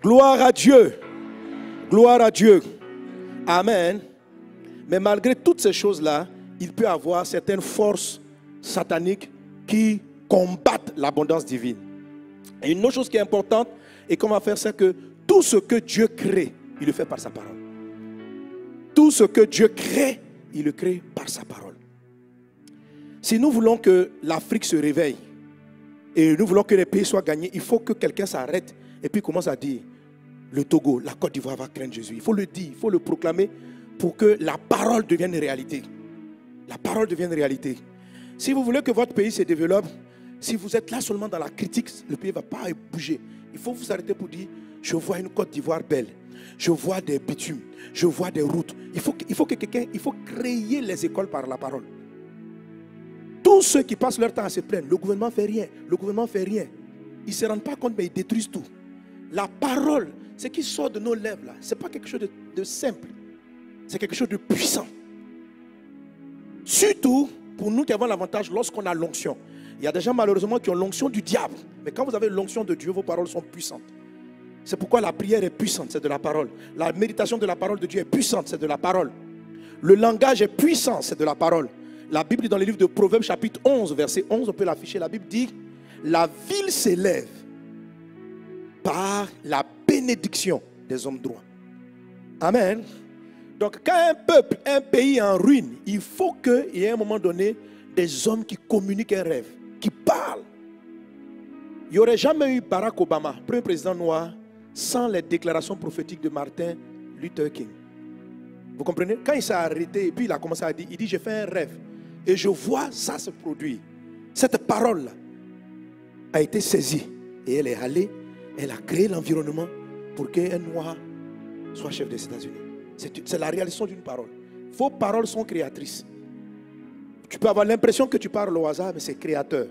Gloire à Dieu. Gloire à Dieu. Amen. Mais malgré toutes ces choses-là, il peut y avoir certaines forces sataniques qui combattent l'abondance divine. Et une autre chose qui est importante et qu'on va faire, c'est que tout ce que Dieu crée, il le fait par sa parole. Tout ce que Dieu crée, il le crée par sa parole. Si nous voulons que l'Afrique se réveille et nous voulons que les pays soient gagnés, il faut que quelqu'un s'arrête et puis commence à dire: le Togo, la Côte d'Ivoire va craindre Jésus. Il faut le dire, il faut le proclamer pour que la parole devienne réalité. La parole devienne réalité. Si vous voulez que votre pays se développe, si vous êtes là seulement dans la critique, le pays ne va pas bouger. Il faut vous arrêter pour dire: je vois une Côte d'Ivoire belle. Je vois des bitumes. Je vois des routes. Il faut que quelqu'un, il faut créer les écoles par la parole. Tous ceux qui passent leur temps à se plaindre, le gouvernement ne fait rien, le gouvernement ne fait rien. Ils ne se rendent pas compte, mais ils détruisent tout. La parole, ce qui sort de nos lèvres là, ce n'est pas quelque chose de simple. C'est quelque chose de puissant. Surtout pour nous qui avons l'avantage lorsqu'on a l'onction. Il y a des gens malheureusement qui ont l'onction du diable. Mais quand vous avez l'onction de Dieu, vos paroles sont puissantes. C'est pourquoi la prière est puissante, c'est de la parole. La méditation de la parole de Dieu est puissante, c'est de la parole. Le langage est puissant, c'est de la parole. La Bible dit dans le livre de Proverbes chapitre 11, verset 11, on peut l'afficher, la Bible dit: la ville s'élève par la bénédiction des hommes droits. Amen. Donc quand un peuple, un pays est en ruine, il faut qu'il y ait à un moment donné des hommes qui communiquent un rêve, qui parlent. Il n'y aurait jamais eu Barack Obama, premier président noir, sans les déclarations prophétiques de Martin Luther King. Vous comprenez? Quand il s'est arrêté et puis il a commencé à dire, il dit: j'ai fait un rêve et je vois ça se produire. Cette parole-là a été saisie et elle est allée, elle a créé l'environnement pour qu'un noir soit chef des États-Unis. C'est la réalisation d'une parole. Vos paroles sont créatrices. Tu peux avoir l'impression que tu parles au hasard, mais c'est créateur.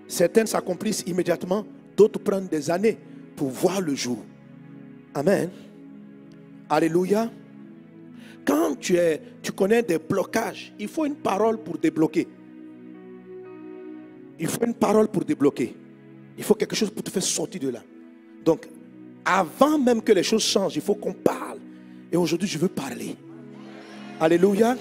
Certaines s'accomplissent immédiatement, d'autres prennent des années pour voir le jour. Amen. Alléluia. Quand tu connais des blocages, il faut une parole pour débloquer. Il faut une parole pour débloquer. Il faut quelque chose pour te faire sortir de là. Donc, avant même que les choses changent, il faut qu'on parle. Et aujourd'hui, je veux parler. Alléluia.